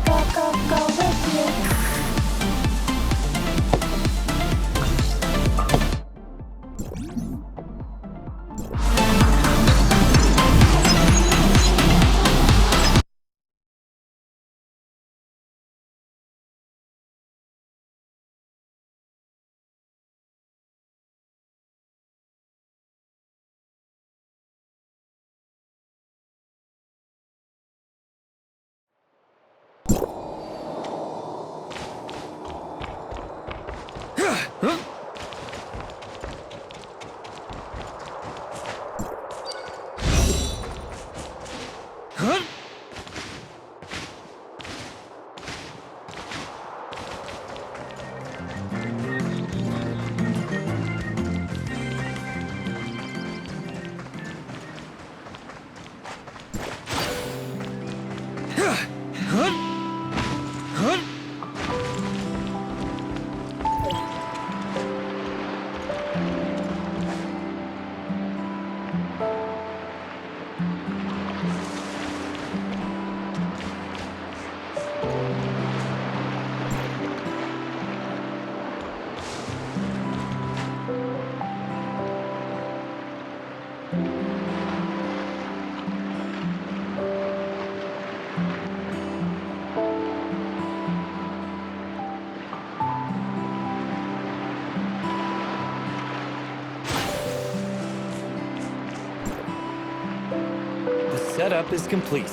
I can go with you. Setup is complete.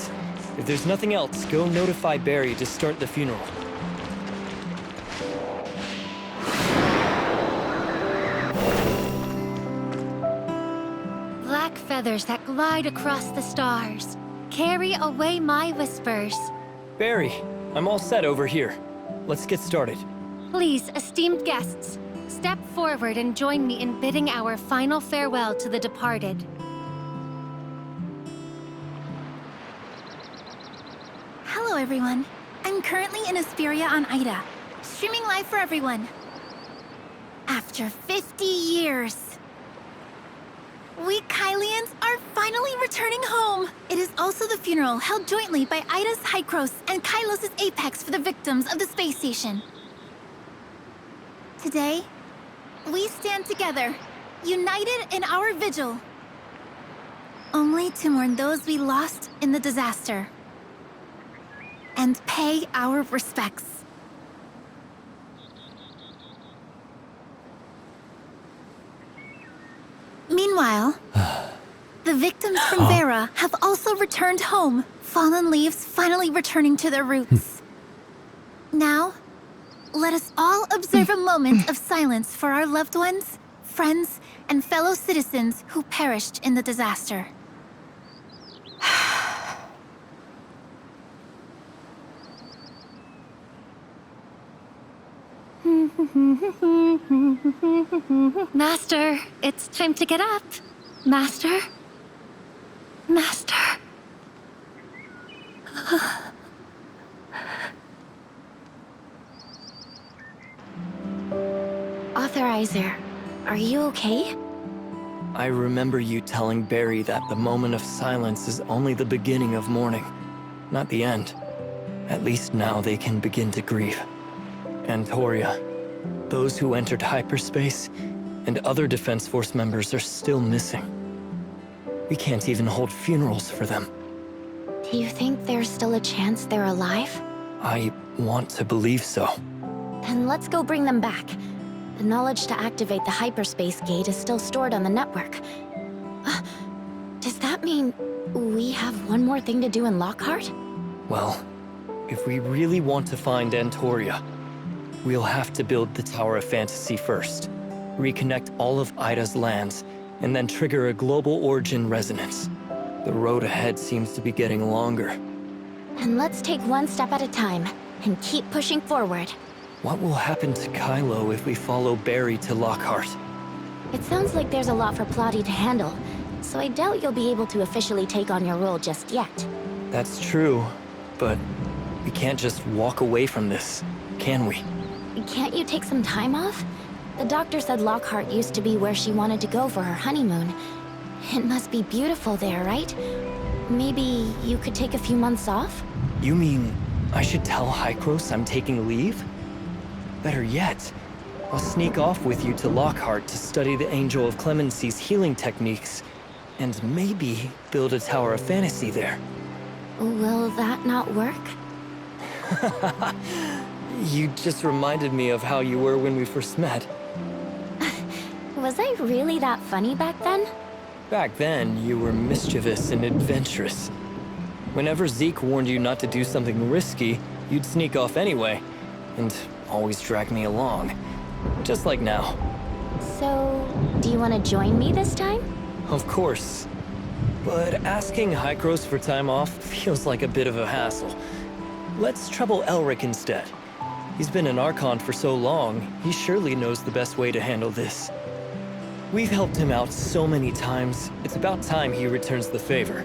If there's nothing else, go notify Barry to start the funeral. Black feathers that glide across the stars. Carry away my whispers. Barry, I'm all set over here. Let's get started. Please, esteemed guests, step forward and join me in bidding our final farewell to the departed. Hello, everyone. I'm currently in Asperia on Ida, streaming live for everyone. After 50 years, we Kylians are finally returning home. It is also the funeral held jointly by Ida's Hykros and Kylos' Apex for the victims of the space station. Today, we stand together, united in our vigil, only to mourn those we lost in the disaster and pay our respects. Meanwhile, the victims from Vera have also returned home, fallen leaves finally returning to their roots. Now, let us all observe a moment of silence for our loved ones, friends, and fellow citizens who perished in the disaster. Master, it's time to get up. Master? Master? Authorizer, are you okay? I remember you telling Barry that the moment of silence is only the beginning of mourning, not the end. At least now they can begin to grieve. Antoria, those who entered hyperspace, and other Defense Force members are still missing. We can't even hold funerals for them. Do you think there's still a chance they're alive? I want to believe so. Then let's go bring them back. The knowledge to activate the hyperspace gate is still stored on the network. Does that mean we have one more thing to do in Lockhart? Well, if we really want to find Antoria, we'll have to build the Tower of Fantasy first, reconnect all of Ida's lands, and then trigger a global origin resonance. The road ahead seems to be getting longer. And let's take one step at a time, and keep pushing forward. What will happen to Kylo if we follow Barry to Lockhart? It sounds like there's a lot for Plotty to handle, so I doubt you'll be able to officially take on your role just yet. That's true, but we can't just walk away from this, can we? Can't you take some time off? The doctor said Lockhart used to be where she wanted to go for her honeymoon. It must be beautiful there, right? Maybe you could take a few months off? You mean I should tell Hykros I'm taking leave? Better yet, I'll sneak off with you to Lockhart to study the Angel of Clemency's healing techniques, and maybe build a Tower of Fantasy there. Will that not work? You just reminded me of how you were when we first met. Was I really that funny back then? Back then, you were mischievous and adventurous. Whenever Zeke warned you not to do something risky, you'd sneak off anyway, and always drag me along. Just like now. So, do you want to join me this time? Of course. But asking Hykros for time off feels like a bit of a hassle. Let's trouble Elric instead. He's been an Archon for so long, he surely knows the best way to handle this. We've helped him out so many times, it's about time he returns the favor.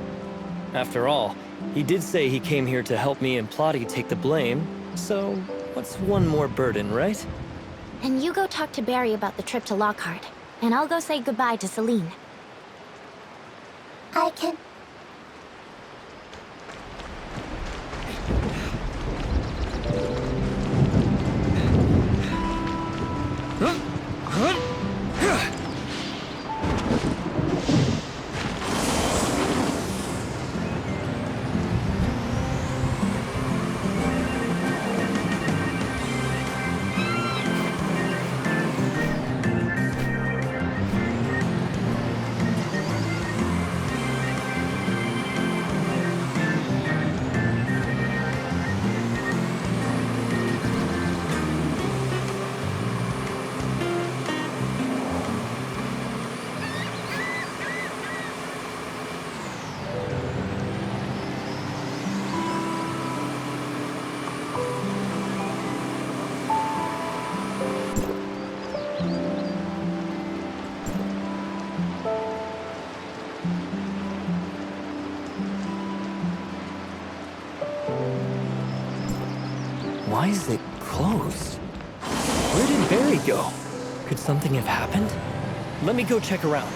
After all, he did say he came here to help me and Plotty take the blame, so what's one more burden, right? And you go talk to Barry about the trip to Lockhart, and I'll go say goodbye to Celine. I can. Why is it closed? Where did Barry go? Could something have happened? Let me go check around.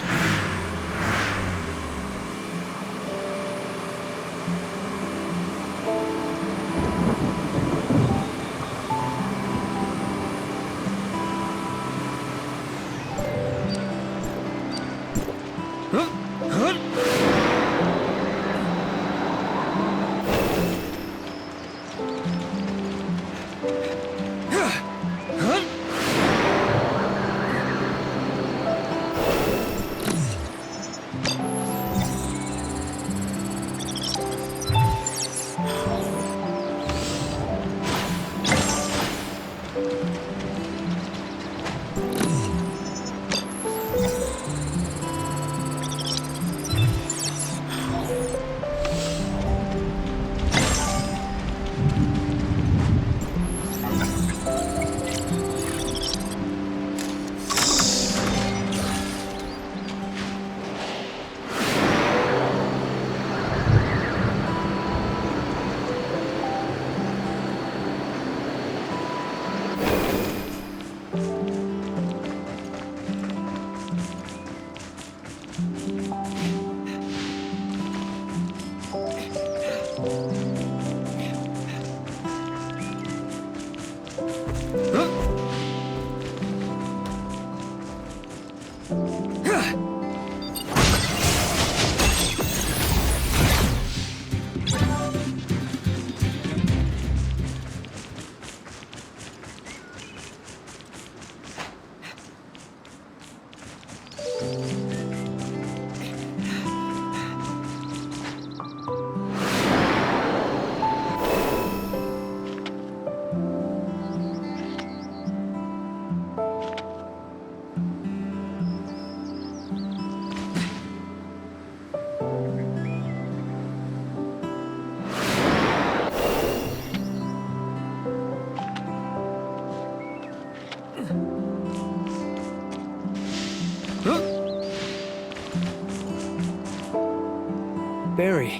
Barry.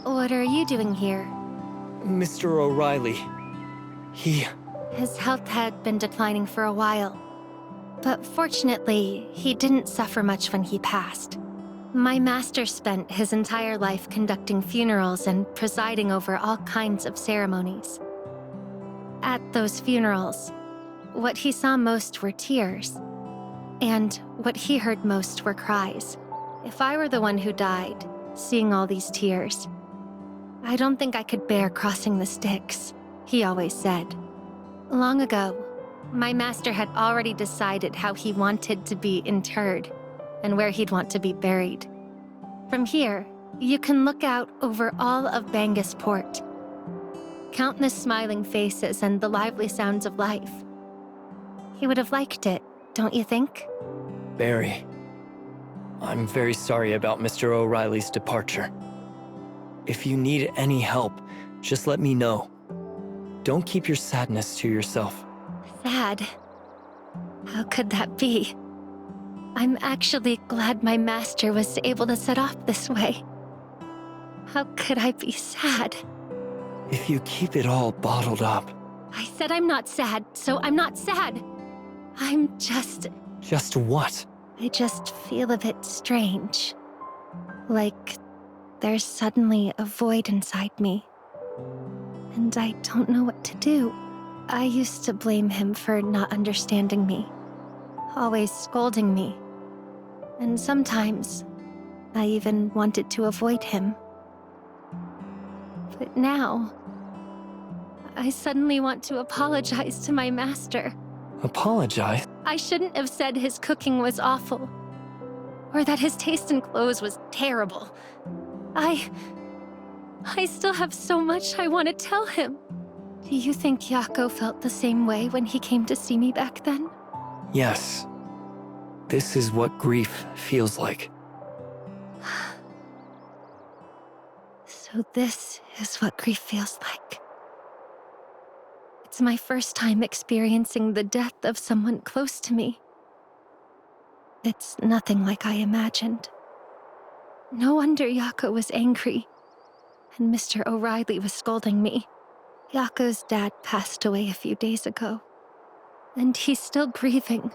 What are you doing here? Mr. O'Reilly. His health had been declining for a while. But fortunately, he didn't suffer much when he passed. My master spent his entire life conducting funerals and presiding over all kinds of ceremonies. At those funerals, what he saw most were tears. And what he heard most were cries. If I were the one who died, seeing all these tears, I don't think I could bear crossing the Styx, he always said. Long ago, my master had already decided how he wanted to be interred and where he'd want to be buried. From here, you can look out over all of Bangus Port. Countless smiling faces and the lively sounds of life. He would have liked it, don't you think? Barry. I'm very sorry about Mr. O'Reilly's departure. If you need any help, just let me know. Don't keep your sadness to yourself. Sad? How could that be? I'm actually glad my master was able to set off this way. How could I be sad? If you keep it all bottled up... I said I'm not sad, so I'm not sad. I'm just... Just what? I just feel a bit strange. Like there's suddenly a void inside me. And I don't know what to do. I used to blame him for not understanding me, always scolding me. And sometimes, I even wanted to avoid him. But now, I suddenly want to apologize to my master. Apologize? I shouldn't have said his cooking was awful, or that his taste in clothes was terrible. I still have so much I want to tell him. Do you think Yako felt the same way when he came to see me back then? Yes. This is what grief feels like. So this is what grief feels like. It's my first time experiencing the death of someone close to me. It's nothing like I imagined. No wonder Yako was angry, and Mr. O'Reilly was scolding me. Yako's dad passed away a few days ago, and he's still grieving.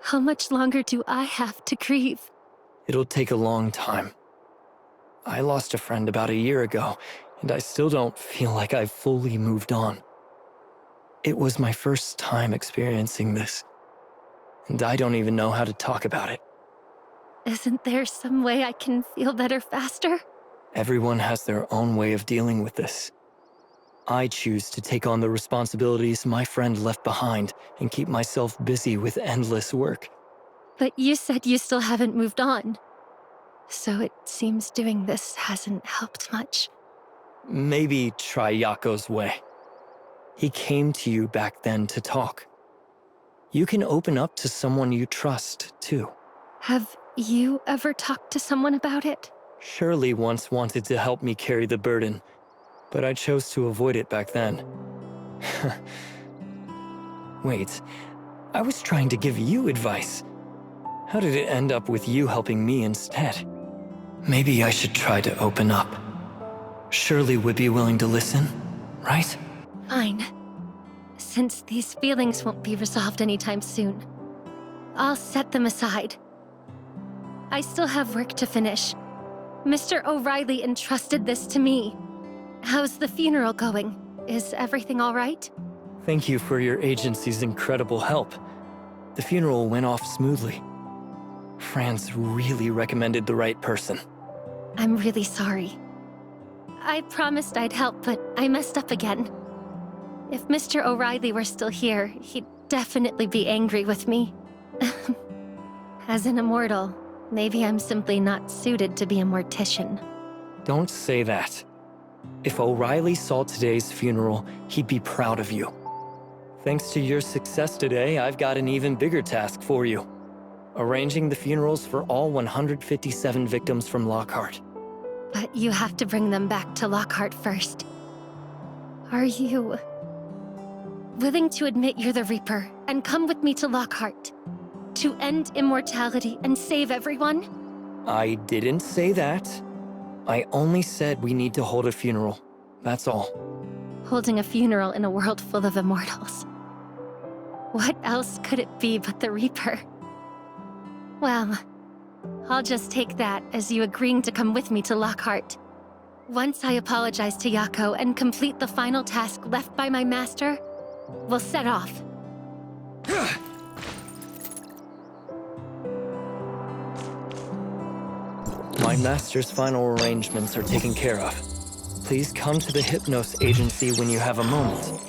How much longer do I have to grieve? It'll take a long time. I lost a friend about a year ago, and I still don't feel like I've fully moved on. It was my first time experiencing this, and I don't even know how to talk about it. Isn't there some way I can feel better faster? Everyone has their own way of dealing with this. I choose to take on the responsibilities my friend left behind and keep myself busy with endless work. But you said you still haven't moved on. So it seems doing this hasn't helped much. Maybe try Yako's way. He came to you back then to talk. You can open up to someone you trust, too. Have you ever talked to someone about it? Shirley once wanted to help me carry the burden, but I chose to avoid it back then. Wait, I was trying to give you advice. How did it end up with you helping me instead? Maybe I should try to open up. Shirley would be willing to listen, right? Fine. Since these feelings won't be resolved anytime soon, I'll set them aside. I still have work to finish. Mr. O'Reilly entrusted this to me. How's the funeral going? Is everything all right? Thank you for your agency's incredible help. The funeral went off smoothly. Franz really recommended the right person. I'm really sorry. I promised I'd help, but I messed up again. If Mr. O'Reilly were still here, he'd definitely be angry with me. As an immortal, maybe I'm simply not suited to be a mortician. Don't say that. If O'Reilly saw today's funeral, he'd be proud of you. Thanks to your success today, I've got an even bigger task for you. Arranging the funerals for all 157 victims from Lockhart. But you have to bring them back to Lockhart first. Are you willing to admit you're the Reaper and come with me to Lockhart? To end immortality and save everyone? I didn't say that. I only said we need to hold a funeral. That's all. Holding a funeral in a world full of immortals. What else could it be but the Reaper? Well, I'll just take that as you agreeing to come with me to Lockhart. Once I apologize to Yako and complete the final task left by my master, we'll set off. My master's final arrangements are taken care of. Please come to the Hypnos Agency when you have a moment.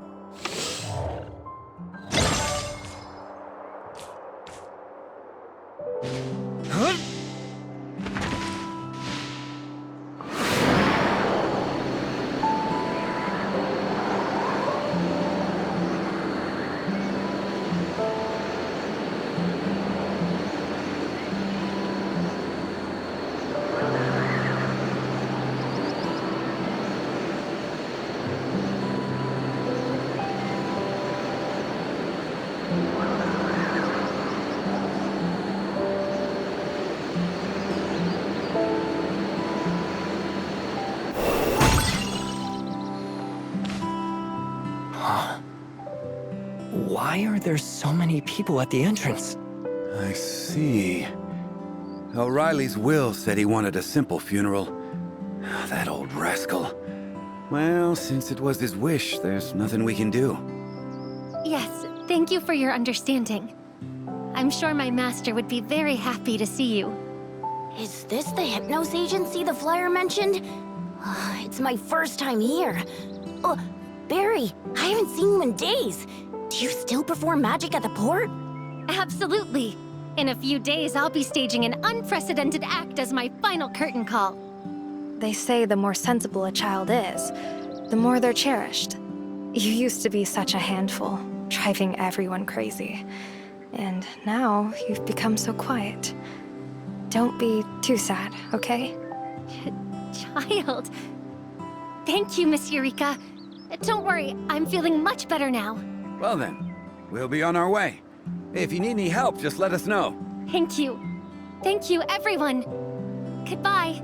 Why are there so many people at the entrance? I see. O'Reilly's will said he wanted a simple funeral. That old rascal. Well, since it was his wish, there's nothing we can do. Yes, thank you for your understanding. I'm sure my master would be very happy to see you. Is this the Hypnos Agency the flyer mentioned? It's my first time here. Barry, I haven't seen you in days. Do you still perform magic at the port? Absolutely. In a few days, I'll be staging an unprecedented act as my final curtain call. They say the more sensible a child is, the more they're cherished. You used to be such a handful, driving everyone crazy. And now you've become so quiet. Don't be too sad, okay? Child. Thank you, Miss Eureka. Don't worry, I'm feeling much better now. Well then, we'll be on our way. If you need any help, just let us know. Thank you. Thank you, everyone. Goodbye.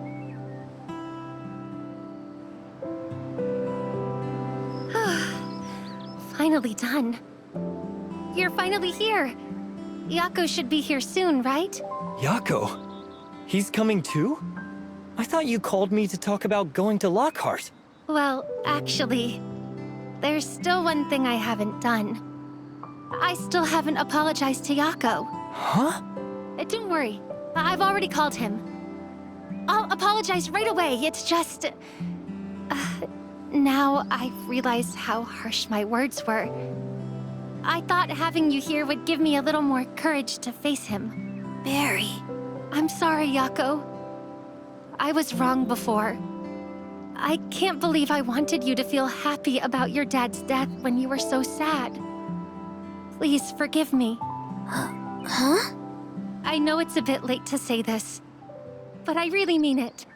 Finally done. You're finally here. Yako should be here soon, right? Yako? He's coming too? I thought you called me to talk about going to Lockhart. Well, actually, there's still one thing I haven't done. I still haven't apologized to Yako. Huh? Don't worry. I've already called him. I'll apologize right away. It's just... now I realize how harsh my words were. I thought having you here would give me a little more courage to face him. Barry. I'm sorry, Yako. I was wrong before. I can't believe I wanted you to feel happy about your dad's death when you were so sad. Please forgive me. Huh? I know it's a bit late to say this, but I really mean it.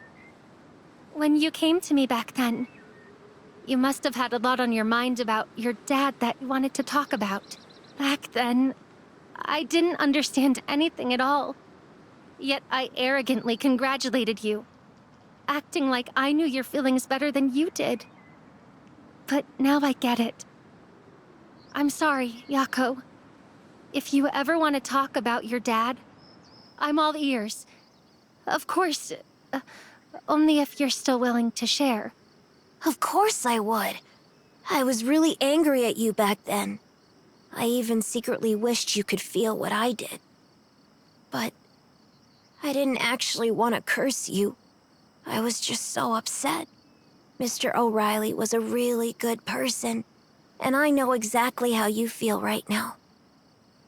When you came to me back then, you must have had a lot on your mind about your dad that you wanted to talk about. Back then, I didn't understand anything at all. Yet I arrogantly congratulated you, acting like I knew your feelings better than you did. But now I get it. I'm sorry, Yako. If you ever want to talk about your dad, I'm all ears. Of course, only if you're still willing to share. Of course I would. I was really angry at you back then. I even secretly wished you could feel what I did. But I didn't actually want to curse you. I was just so upset. Mr. O'Reilly was a really good person, and I know exactly how you feel right now.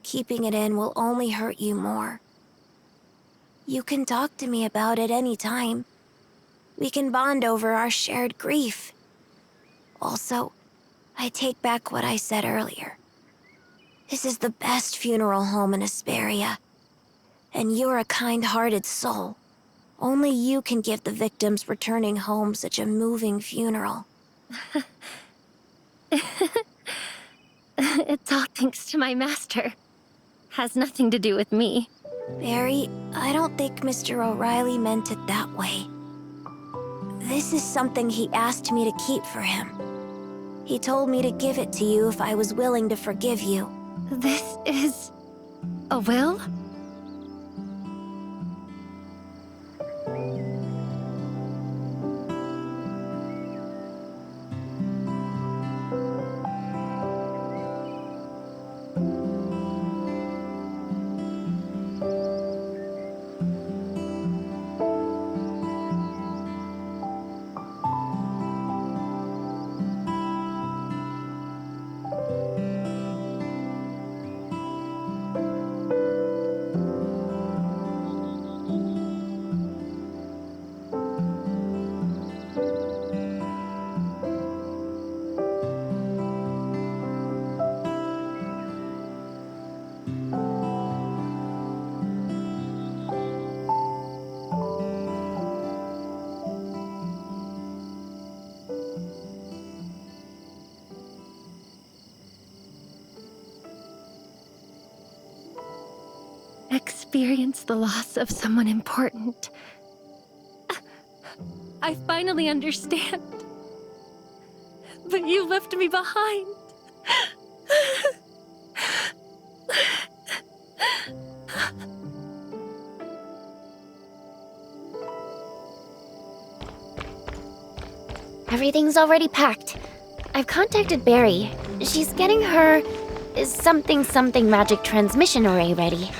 Keeping it in will only hurt you more. You can talk to me about it any time. We can bond over our shared grief. Also, I take back what I said earlier. This is the best funeral home in Asperia. And you're a kind-hearted soul. Only you can give the victims returning home such a moving funeral. It's all thanks to my master. Has nothing to do with me. Barry, I don't think Mr. O'Reilly meant it that way. This is something he asked me to keep for him. He told me to give it to you if I was willing to forgive you. This is... a will? Experience the loss of someone important. I finally understand. But you left me behind. Everything's already packed. I've contacted Barry. She's getting her something magic transmission array ready.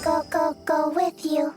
I can go with you.